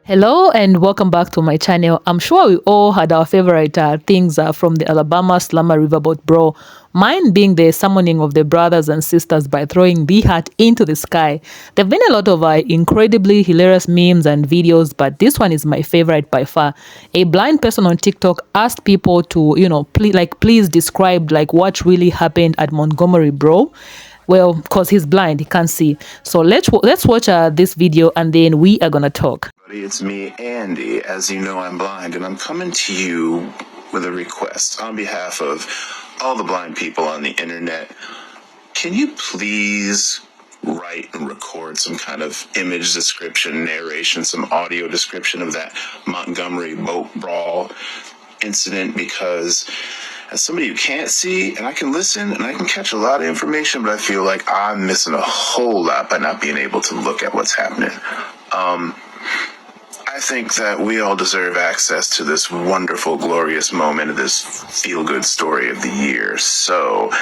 Hello and welcome back to my channel. I'm sure we all had our favorite things from the Alabama Slammer Riverboat Brawl. Mine being the summoning of the brothers and sisters by throwing the hat into the sky. There have been a lot of incredibly hilarious memes and videos, but this one is my favorite by far. A blind person on TikTok asked people to, please describe what really happened at Montgomery Brawl. Well, because he's blind, he can't see. So let's watch this video and then we are gonna talk. It's me, Andy. As you know, I'm blind, and I'm coming to you with a request on behalf of all the blind people on the internet. Can you please write and record some kind of image description, narration, some audio description of that Montgomery boat brawl incident? Because as somebody who can't see, and I can listen and I can catch a lot of information, but I feel like I'm missing a whole lot by not being able to look at what's happening. I think that we all deserve access to this wonderful, glorious moment of this feel-good story of the year. So,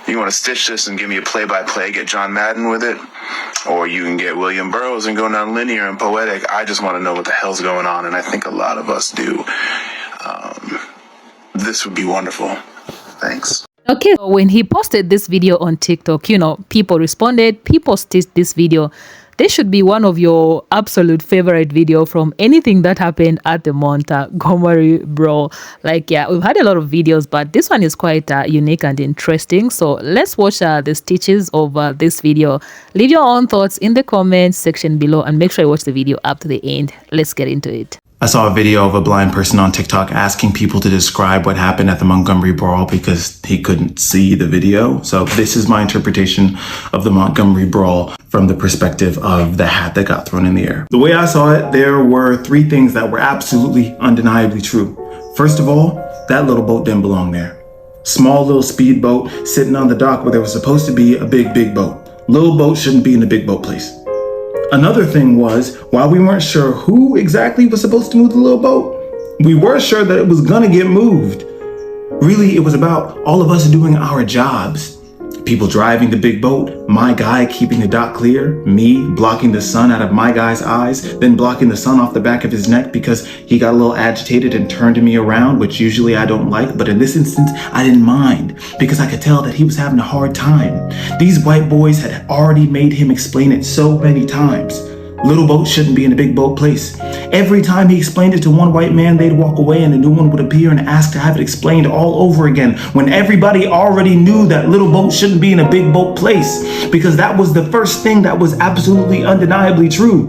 you want to stitch this and give me a play-by-play, get John Madden with it? Or you can get William Burroughs and go non-linear and poetic. I just want to know what the hell's going on, and I think a lot of us do. This would be wonderful. Thanks. Okay, so when he posted this video on TikTok, people responded, people stitched this video. This should be one of your absolute favorite video from anything that happened at the Montgomery Brawl. We've had a lot of videos, but this one is quite unique and interesting. So let's watch the stitches of this video. Leave your own thoughts in the comments section below and make sure you watch the video up to the end. Let's get into it. I saw a video of a blind person on TikTok asking people to describe what happened at the Montgomery Brawl because he couldn't see the video. So this is my interpretation of the Montgomery Brawl from the perspective of the hat that got thrown in the air. The way I saw it, there were three things that were absolutely undeniably true. First of all, that little boat didn't belong there. Small little speedboat sitting on the dock where there was supposed to be a big boat. Little boat shouldn't be in the big boat place. Another thing was, while we weren't sure who exactly was supposed to move the little boat, we were sure that it was gonna get moved. Really, it was about all of us doing our jobs. People driving the big boat, my guy keeping the dock clear, me blocking the sun out of my guy's eyes, then blocking the sun off the back of his neck because he got a little agitated and turned me around, which usually I don't like, but in this instance, I didn't mind because I could tell that he was having a hard time. These white boys had already made him explain it so many times. Little boat shouldn't be in a big boat place. Every time he explained it to one white man, they'd walk away and a new one would appear and ask to have it explained all over again when everybody already knew that little boat shouldn't be in a big boat place because that was the first thing that was absolutely undeniably true.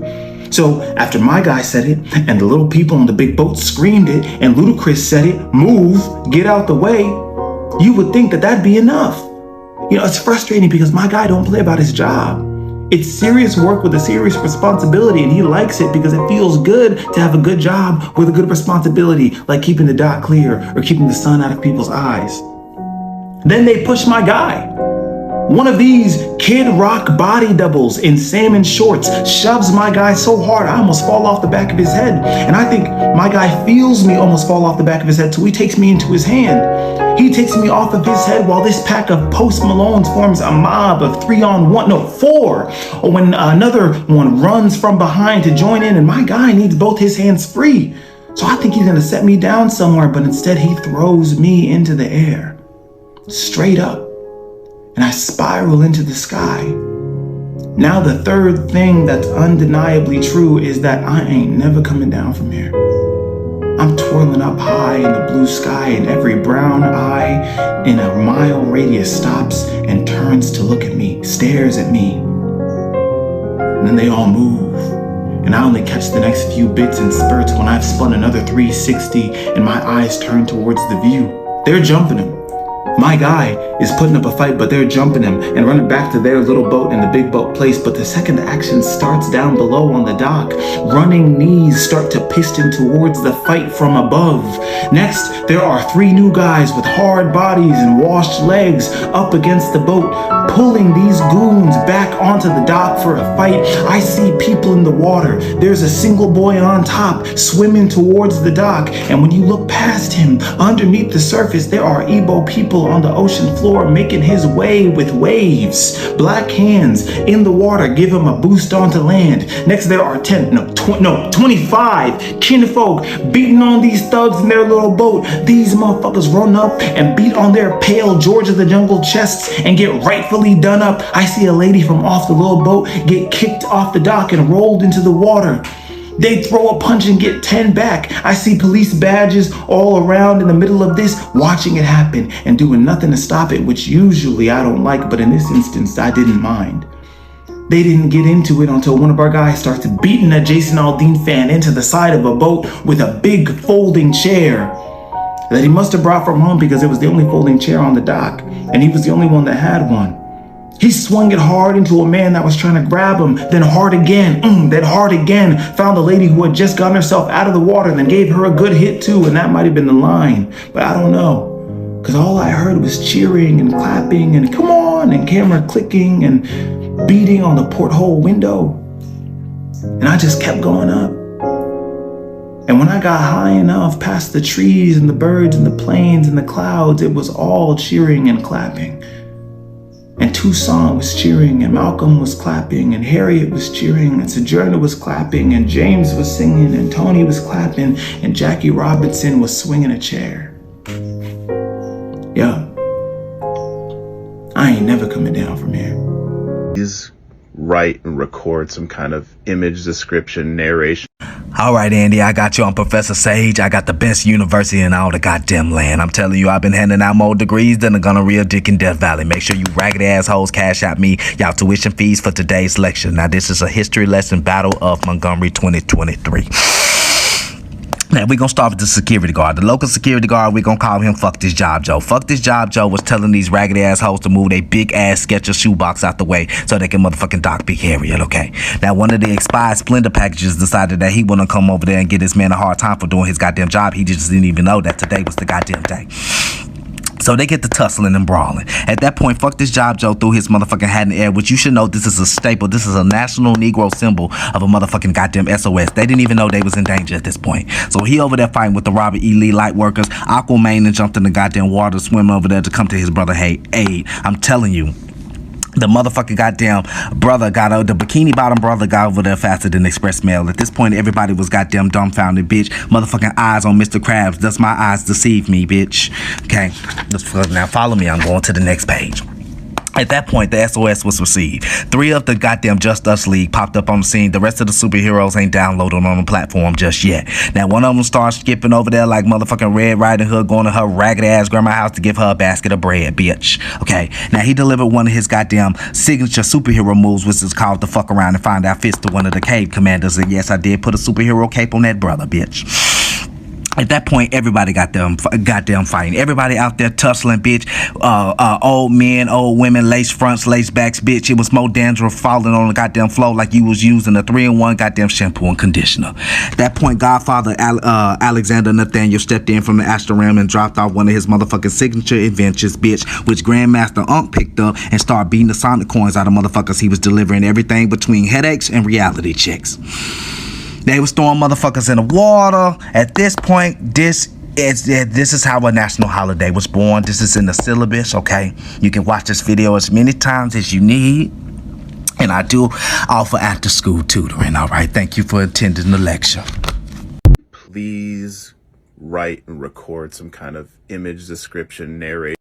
So after my guy said it and the little people on the big boat screamed it and Ludacris said it, move, get out the way, you would think that that'd be enough. It's frustrating because my guy don't play about his job. It's serious work with a serious responsibility, and he likes it because it feels good to have a good job with a good responsibility, like keeping the dock clear or keeping the sun out of people's eyes. Then they push my guy. One of these Kid Rock body doubles in salmon shorts shoves my guy so hard I almost fall off the back of his head. And I think my guy feels me almost fall off the back of his head, so he takes me into his hand. He takes me off of his head while this pack of Post Malones forms a mob of 4. When another one runs from behind to join in, and my guy needs both his hands free. So I think he's gonna set me down somewhere, but instead he throws me into the air, straight up. And I spiral into the sky. Now the third thing that's undeniably true is that I ain't never coming down from here. I'm twirling up high in the blue sky and every brown eye in a mile radius stops and turns to look at me, stares at me. And then they all move. And I only catch the next few bits and spurts when I've spun another 360 and my eyes turn towards the view. They're jumping him. My guy is putting up a fight, but they're jumping him and running back to their little boat in the big boat place. But the second the action starts down below on the dock, running knees start to piston towards the fight from above. Next, there are 3 new guys with hard bodies and washed legs up against the boat, pulling these goons back onto the dock for a fight. I see people in the water. There's a single boy on top swimming towards the dock. And when you look past him, underneath the surface, there are Igbo people people on the ocean floor making his way with waves. Black hands in the water give him a boost onto land. Next there are 25 kinfolk beating on these thugs in their little boat. These motherfuckers run up and beat on their pale George of the Jungle chests and get rightfully done up. I see a lady from off the little boat get kicked off the dock and rolled into the water. They throw a punch and get 10 back. I see police badges all around in the middle of this, watching it happen and doing nothing to stop it, which usually I don't like, but in this instance, I didn't mind. They didn't get into it until one of our guys starts beating a Jason Aldean fan into the side of a boat with a big folding chair that he must have brought from home because it was the only folding chair on the dock, and he was the only one that had one. He swung it hard into a man that was trying to grab him, then hard again, then hard again. Found a lady who had just gotten herself out of the water, then gave her a good hit too, and that might have been the line, but I don't know. Because all I heard was cheering and clapping and come on and camera clicking and beating on the porthole window. And I just kept going up. And when I got high enough past the trees and the birds and the planes and the clouds, it was all cheering and clapping. And Tucson was cheering, and Malcolm was clapping, and Harriet was cheering, and Sojourner was clapping, and James was singing, and Tony was clapping, and Jackie Robinson was swinging a chair. Yeah. I ain't never coming down from here. Please write and record some kind of image description, narration. All right, Andy, I got you on Professor Sage. I got the best university in all the goddamn land. I'm telling you, I've been handing out more degrees than a gonorrhea dick in Death Valley. Make sure you raggedy assholes cash out me y'all tuition fees for today's lecture. Now, this is a history lesson, Battle of Montgomery 2023. Now, we're going to start with the security guard. The local security guard, we're going to call him Fuck This Job Joe. Fuck This Job Joe was telling these raggedy assholes to move their big-ass Skechers shoebox out the way so they can motherfucking dock Big Harriet, okay? Now, one of the expired Splendor packages decided that he wouldn't come over there and get this man a hard time for doing his goddamn job. He just didn't even know that today was the goddamn day. So they get to tussling and brawling. At that point, Fuck This Job Joe threw his motherfucking hat in the air, which you should know this is a staple. This is a national Negro symbol of a motherfucking goddamn SOS. They didn't even know they was in danger at this point. So he over there fighting with the Robert E. Lee light workers. Aquaman and jumped in the goddamn water, swimming over there to come to his brother aid. I'm telling you. The motherfucking goddamn brother the bikini bottom brother got over there faster than express mail. At this point, everybody was goddamn dumbfounded, bitch. Motherfucking eyes on Mr. Krabs. Does my eyes deceive me, bitch? Okay, now follow me. I'm going to the next page. At that point, the SOS was received. 3 of the goddamn Just Us League popped up on the scene. The rest of the superheroes ain't downloaded on the platform just yet. Now, one of them starts skipping over there like motherfucking Red Riding Hood going to her ragged ass grandma's house to give her a basket of bread, bitch. Okay, now he delivered one of his goddamn signature superhero moves, which is called the fuck around and find out fist to one of the cave commanders. And yes, I did put a superhero cape on that brother, bitch. At that point, everybody got them goddamn fighting. Everybody out there tussling, bitch. Old men, old women, lace fronts, lace backs, bitch. It was more dandruff falling on the goddamn floor like you was using a 3-in-1 goddamn shampoo and conditioner. At that point, Godfather Alexander Nathaniel stepped in from the Astral Realm and dropped off one of his motherfucking signature inventions, bitch, which Grandmaster Unk picked up and started beating the Sonic coins out of motherfuckers. He was delivering everything between headaches and reality checks. They was throwing motherfuckers in the water. At this point, this is how a national holiday was born. This is in the syllabus, okay? You can watch this video as many times as you need. And I do offer after-school tutoring, all right? Thank you for attending the lecture. Please write and record some kind of image description, narration.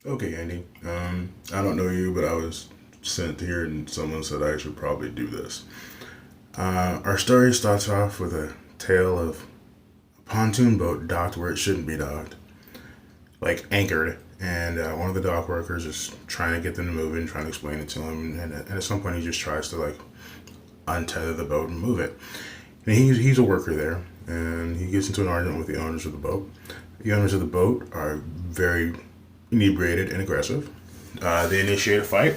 Okay, Andy. I don't know you, but I was sent here and someone said I should probably do this. Our story starts off with a tale of a pontoon boat docked where it shouldn't be docked, like anchored, and one of the dock workers is trying to get them to move it and trying to explain it to him, and at some point he just tries to like untether the boat and move it. And he's a worker there, and he gets into an argument with the owners of the boat. The owners of the boat are very inebriated and aggressive. They initiate a fight.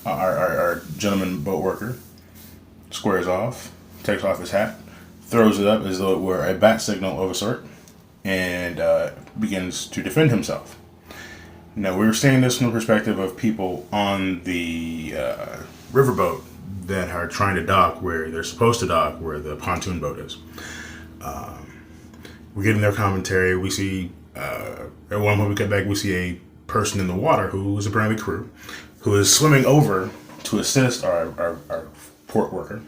Our gentleman boat worker squares off, takes off his hat, throws it up as though it were a bat signal of a sort, and begins to defend himself. Now, we're seeing this from the perspective of people on the riverboat that are trying to dock where they're supposed to dock, where the pontoon boat is. We're getting their commentary. We see At one point we get back, we see a person in the water who is apparently crew, who is swimming over to assist our port worker.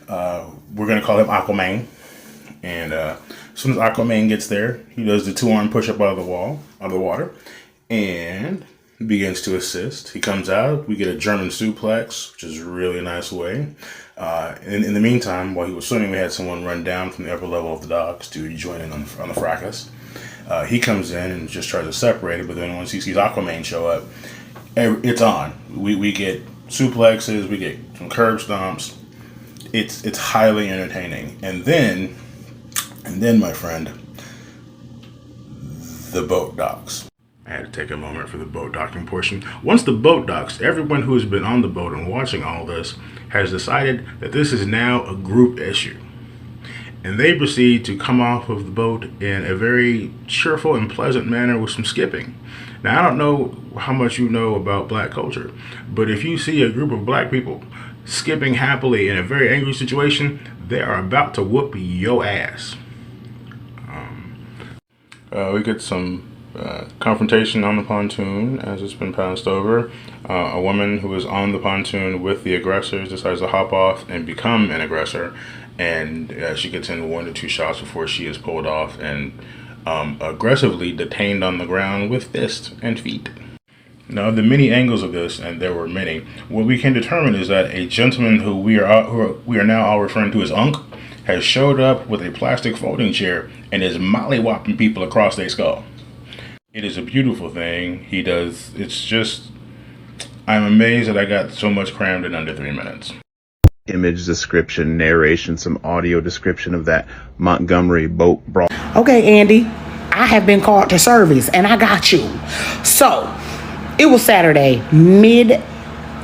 We're going to call him Aquaman. And as soon as Aquaman gets there, he does the 2-arm push-up out of the water, and begins to assist. He comes out. We get a German suplex, which is a really nice way. In the meantime, while he was swimming, we had someone run down from the upper level of the docks to join in on the fracas. He comes in and just tries to separate it, but then once he sees Aquaman show up, it's on. We get suplexes, we get some curb stomps. It's highly entertaining. And then, my friend, the boat docks. I had to take a moment for the boat docking portion. Once the boat docks, everyone who has been on the boat and watching all this has decided that this is now a group issue. And they proceed to come off of the boat in a very cheerful and pleasant manner with some skipping. Now, I don't know how much you know about black culture, but if you see a group of black people skipping happily in a very angry situation, they are about to whoop your ass. We get some confrontation on the pontoon as it's been passed over. A woman who is on the pontoon with the aggressors decides to hop off and become an aggressor, and she gets in 1 to 2 shots before she is pulled off and aggressively detained on the ground with fists and feet. Now, the many angles of this, and there were many, what we can determine is that a gentleman who we are now all referring to as Unc has showed up with a plastic folding chair and is molly-whopping people across their skull. It is a beautiful thing he does. It's just, I'm amazed that I got so much crammed in under 3 minutes. Image description, narration, some audio description of that Montgomery boat brawl. Okay, Andy, I have been called to service and I got you. So, it was Saturday, mid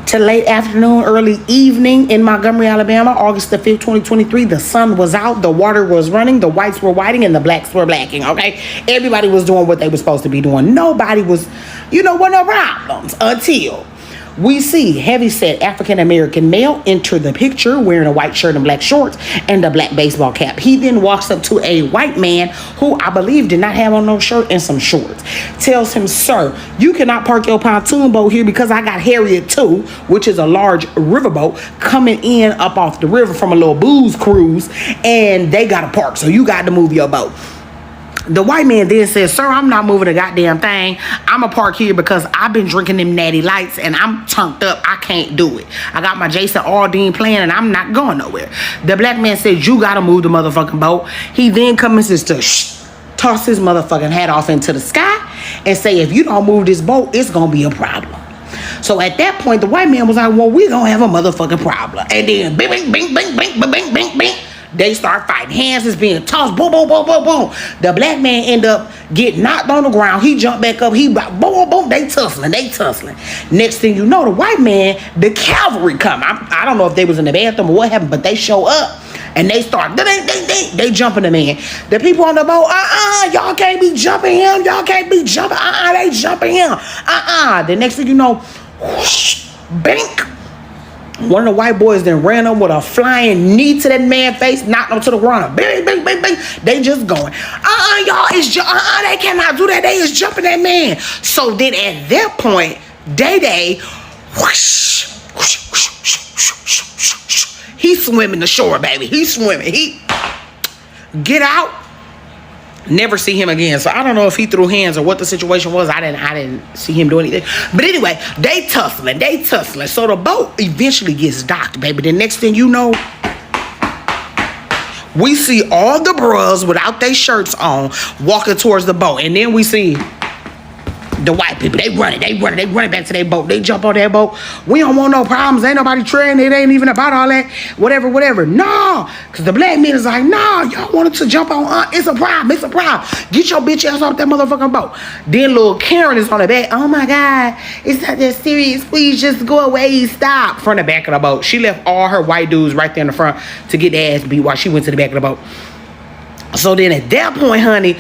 to late afternoon, early evening in Montgomery, Alabama, August the 5th, 2023. The sun was out, the water was running, the whites were whiting, and the blacks were blacking, okay? Everybody was doing what they were supposed to be doing. Nobody was, what no problems until we see heavyset African-American male enter the picture wearing a white shirt and black shorts and a black baseball cap. He then walks up to a white man who I believe did not have on no shirt and some shorts. Tells him, sir, you cannot park your pontoon boat here because I got Harriet 2, which is a large riverboat, coming in up off the river from a little booze cruise, and they got to park, so you got to move your boat. The white man then says, sir, I'm not moving a goddamn thing. I'm a park here because I've been drinking them natty lights and I'm tunked up. I can't do it. I got my Jason Aldean plan and I'm not going nowhere. The black man says, you got to move the motherfucking boat. He then commences to toss his motherfucking hat off into the sky and say, if you don't move this boat, it's going to be a problem. So at that point, the white man was like, well, we're going to have a motherfucking problem. And then bing, bing, bing, bing, bing, bing, bing, bing, bing. They start fighting. Hands is being tossed. Boom, boom, boom, boom, boom. The black man end up getting knocked on the ground. He jumped back up. He boom, boom, boom. They tussling. Next thing you know, the white man, the cavalry come. I don't know if they was in the bathroom or what happened, but they show up and they start. They jumping the man. The people on the boat, y'all can't be jumping him. Y'all can't be jumping. They jumping him. The next thing you know, whoosh, bink. One of the white boys then ran up with a flying knee to that man's face, knocked him to the ground. Bing, bing, bing, bing. They just going, y'all, they cannot do that. They is jumping that man. So then at that point, Day, whoosh, whoosh, whoosh, whoosh, whoosh, whoosh, whoosh. He's swimming the shore, baby. He's swimming. He get out. Never see him again. So I don't know if he threw hands or what the situation was. I didn't see him do anything. But anyway, they tussling. So the boat eventually gets docked, baby. The next thing you know, we see all the bros without their shirts on walking towards the boat. And then we see the white people. They running back to their boat. They jump on their boat. We don't want no problems. Ain't nobody trying. It ain't even about all that. Whatever. No. Because the black man is like, no, y'all wanted to jump on. It's a problem. Get your bitch ass off that motherfucking boat. Then little Karen is on the back. Oh my God. It's not that serious. Please just go away. Stop. From the back of the boat. She left all her white dudes right there in the front to get their ass beat while she went to the back of the boat. So then at that point, honey,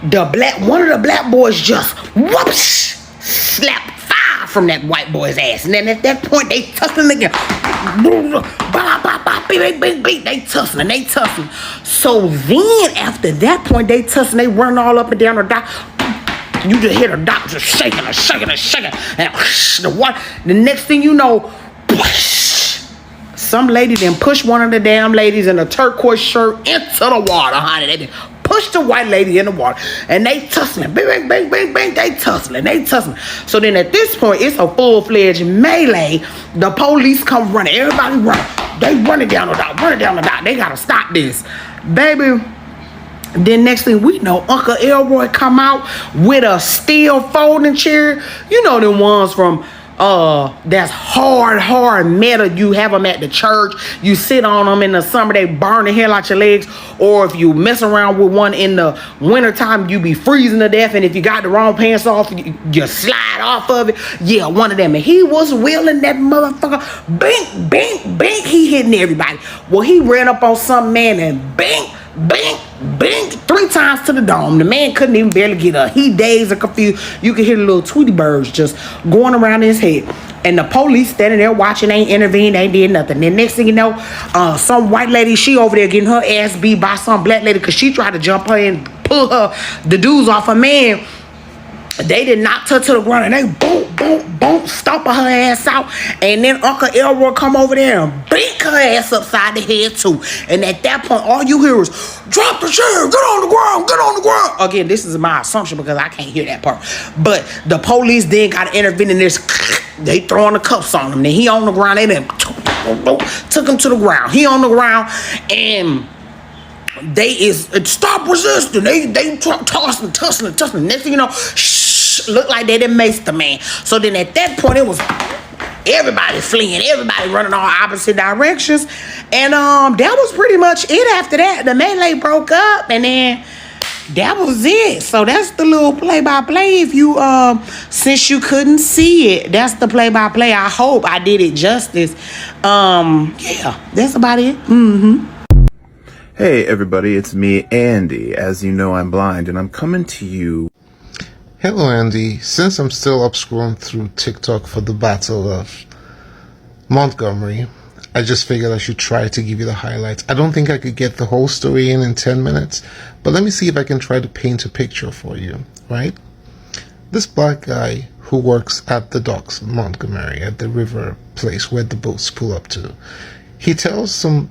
one of the black boys just whoops slapped fire from that white boy's ass. And then at that point they tussling again. Bah, bah, bah, Beep, beep, beep, beep. They tussling. So then after that point, they tussling. They running all up and down the dock. You just hear the dock just shaking. And the next thing you know, some lady then pushed one of the damn ladies in a turquoise shirt into the water, honey. They pushed the white lady in the water. And they tussling. Bang, bang, bang, bang. They tussling. So then at this point, it's a full-fledged melee. The police come running. Everybody running. They running down the dock. They gotta stop this. Baby. Then next thing we know, Uncle Elroy come out with a steel folding chair. You know the ones from that's hard metal. You have them at the church. You sit on them in the summer, they burn the hell out your legs. Or if you mess around with one in the wintertime, you be freezing to death. And if you got the wrong pants off, you slide off of it. Yeah, one of them. And he was wheeling that motherfucker. Bink, bink, bink. He hitting everybody. Well, he ran up on some man and bink, bink, bink, 3 times to the dome. The man couldn't even barely get up. He dazed and confused. You could hear the little Tweety birds just going around his head. And the police standing there watching, ain't intervened, ain't did nothing. Then next thing you know, some white lady, she over there getting her ass beat by some black lady because she tried to jump her and pull the dudes off her man. They did knock her to the ground and they boom, stomping her ass out. And then Uncle Elroy come over there and beat her ass upside the head too. And at that point, all you hear is, drop the chair, get on the ground. Again, this is my assumption because I can't hear that part. But the police then got to intervene in this. They throwing the cuffs on him. Then he on the ground. They then took him to the ground. He on the ground and they is stop resisting. They tossing, tussling. Next thing you know, look like they done maced the man. So then at that point, it was everybody fleeing, everybody running all opposite directions. And that was pretty much it after that. The melee broke up and then that was it. So that's the little play-by-play. If you since you couldn't see it, that's the play-by-play. I hope I did it justice. Yeah, that's about it. Hey everybody, it's me, Andy. As you know, I'm blind, and I'm coming to you. Hello, Andy. Since I'm still up scrolling through TikTok for the Battle of Montgomery, I just figured I should try to give you the highlights. I don't think I could get the whole story in 10 minutes, but let me see if I can try to paint a picture for you, right? This black guy who works at the docks of Montgomery, at the river place where the boats pull up to, he tells some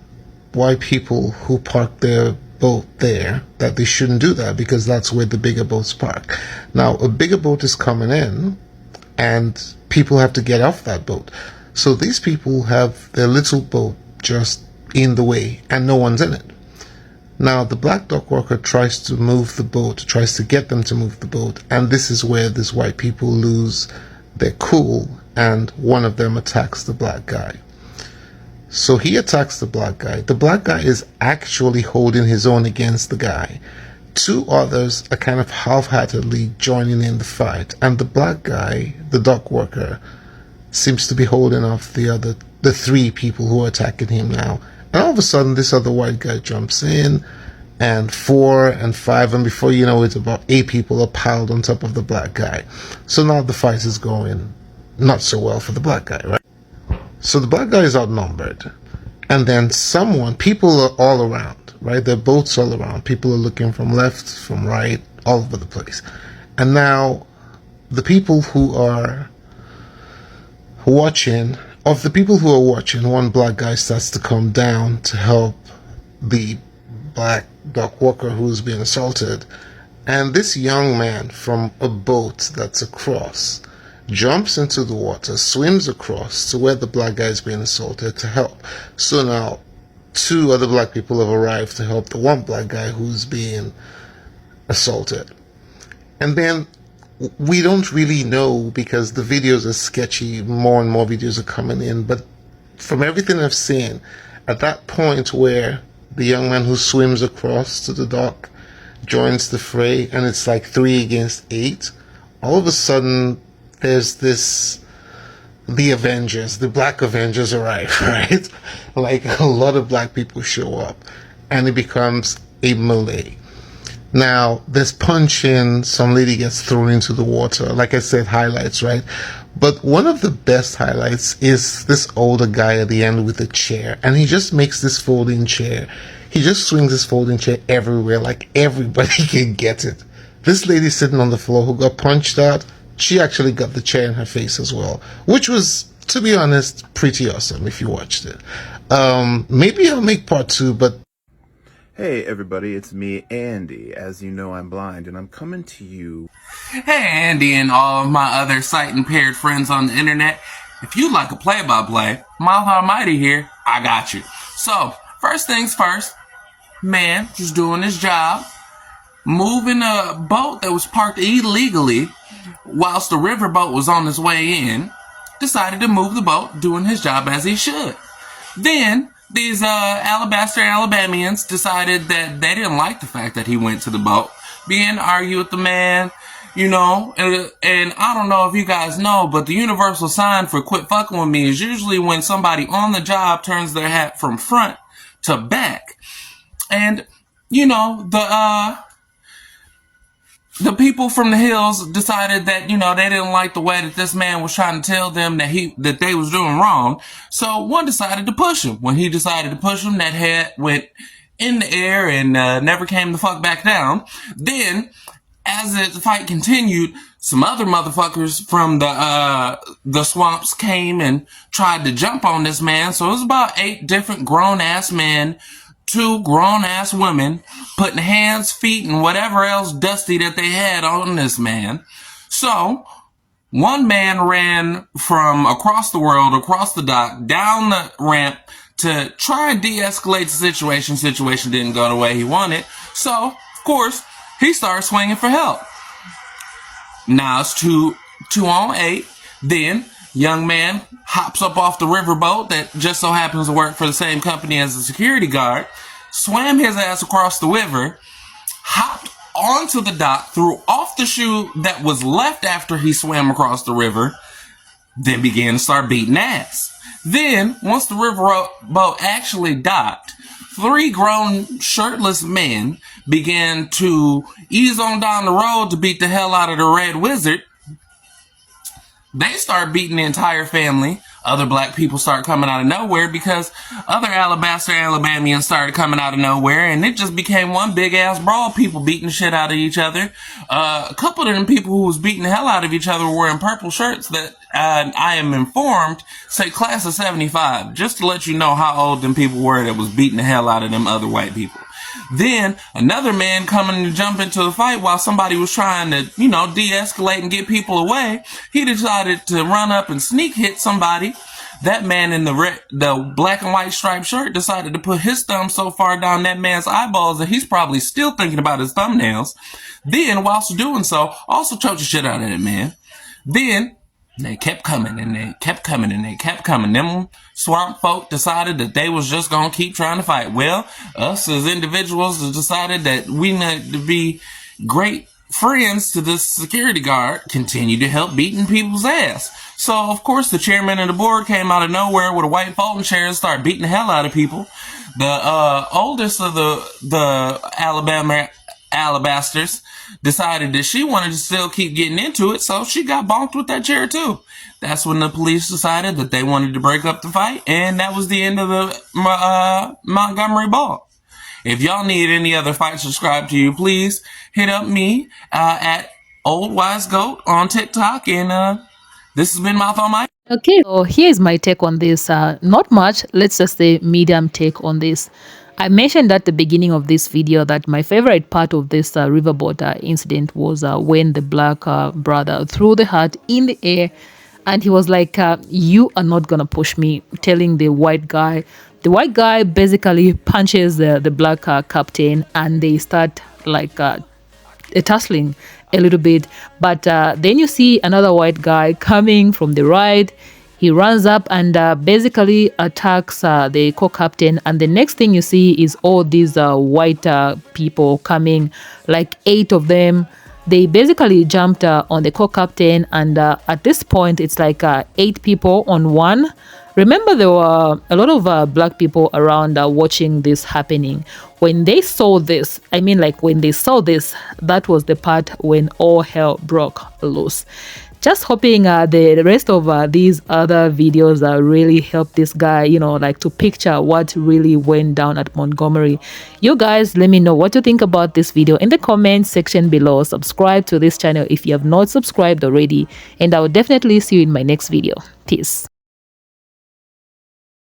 white people who park their boat there that they shouldn't do that because that's where the bigger boats park. Now, a bigger boat is coming in and people have to get off that boat. So these people have their little boat just in the way and no one's in it. Now, the black dock worker tries to move the boat, tries to get them to move the boat, and this is where these white people lose their cool and one of them attacks the black guy. So he attacks the black guy. The black guy is actually holding his own against the guy. 2 others are kind of half-heartedly joining in the fight. And the black guy, the dock worker, seems to be holding off the 3 people who are attacking him now. And all of a sudden, this other white guy jumps in, and 4 and 5, and before you know it, about 8 people are piled on top of the black guy. So now the fight is going not so well for the black guy, right? So the black guy is outnumbered, and then people are all around, right? There are boats all around. People are looking from left, from right, all over the place. And now the people who are watching, one black guy starts to come down to help the black dock worker who's being assaulted. And this young man from a boat that's across jumps into the water, swims across to where the black guy is being assaulted to help. So now 2 other black people have arrived to help the one black guy who's being assaulted. And then we don't really know because the videos are sketchy, more and more videos are coming in, but from everything I've seen, at that point where the young man who swims across to the dock joins the fray and it's like 3 against 8, all of a sudden there's the Avengers, the Black Avengers arrive, right? Like a lot of black people show up and it becomes a melee. Now, there's punching, some lady gets thrown into the water. Like I said, highlights, right? But one of the best highlights is this older guy at the end with a chair, and he just makes this folding chair. He just swings this folding chair everywhere, like everybody can get it. This lady sitting on the floor who got punched out, she actually got the chair in her face as well, which was, to be honest, pretty awesome if you watched it. Maybe I'll make part 2, but Hey everybody, it's me, Andy. As you know, I'm blind, and I'm coming to you. Hey, Andy and all of my other sight-impaired friends on the internet. If you'd like a play-by-play, Mouth Almighty here, I got you. So, first things first, man was doing his job, moving a boat that was parked illegally whilst the riverboat was on its way in, decided to move the boat, doing his job as he should. Then, these Alabaster Alabamians decided that they didn't like the fact that he went to the boat, began to argue with the man, you know, and I don't know if you guys know, but the universal sign for quit fucking with me is usually when somebody on the job turns their hat from front to back. And, you know, the people from the hills decided that, you know, they didn't like the way that this man was trying to tell them that they was doing wrong. So one decided to push him. When he decided to push him, that head went in the air and never came the fuck back down. Then, as the fight continued, some other motherfuckers from the swamps came and tried to jump on this man. So it was about 8 different grown-ass men, 2 grown-ass women, putting hands, feet, and whatever else dusty that they had on this man. So, one man ran from across the world, across the dock, down the ramp to try and de-escalate the situation. Situation didn't go the way he wanted. So, of course, he started swinging for help. Now it's 2 on 8. Then, young man hops up off the riverboat that just so happens to work for the same company as the security guard, swam his ass across the river, hopped onto the dock, threw off the shoe that was left after he swam across the river, then began to start beating ass. Then, once the riverboat actually docked, 3 grown shirtless men began to ease on down the road to beat the hell out of the Red Wizard. They start beating the entire family. Other black people start coming out of nowhere because other Alabaster Alabamians started coming out of nowhere, and it just became one big ass brawl. People beating the shit out of each other. A couple of them people who was beating the hell out of each other were wearing purple shirts that I am informed say class of 75, just to let you know how old them people were that was beating the hell out of them other white people. Then another man coming to jump into the fight while somebody was trying to, you know, de-escalate and get people away. He decided to run up and sneak hit somebody. That man in the black and white striped shirt decided to put his thumb so far down that man's eyeballs that he's probably still thinking about his thumbnails. Then, whilst doing so, also choked the shit out of that man. Then, they kept coming and they kept coming and they kept coming. Them swamp folk decided that they was just gonna keep trying to fight. Well, us as individuals decided that we need to be great friends to this security guard, continue to help beating people's ass. So, of course, the chairman of the board came out of nowhere with a white folding chair and started beating the hell out of people. The oldest of the Alabasters decided that she wanted to still keep getting into it, so she got bonked with that chair too. That's when the police decided that they wanted to break up the fight, and that was the end of the Montgomery Brawl. If y'all need any other fights subscribed to you, please hit up me at Old Wise Goat on TikTok, and this has been Mouth on My. Okay, so here's my take on this. Not much, let's just say medium take on this. I mentioned at the beginning of this video that my favorite part of this riverboat incident was when the black brother threw the hat in the air and he was like, you are not gonna push me, telling the white guy. The white guy basically punches the black captain and they start like tussling a little bit. But then you see another white guy coming from the right. He runs up and basically attacks the co-captain. And the next thing you see is all these white people coming, like 8 of them. They basically jumped on the co-captain. And at this point, it's like 8 people on one. Remember, there were a lot of black people around watching this happening. When they saw this, I mean, like when they saw this, that was the part when all hell broke loose. just hoping the rest of these other videos really help this guy, you know, like to picture what really went down at Montgomery. You guys, let me know what you think about this video in the comment section below. Subscribe to this channel if you have not subscribed already, and I will definitely see you in my next video. Peace.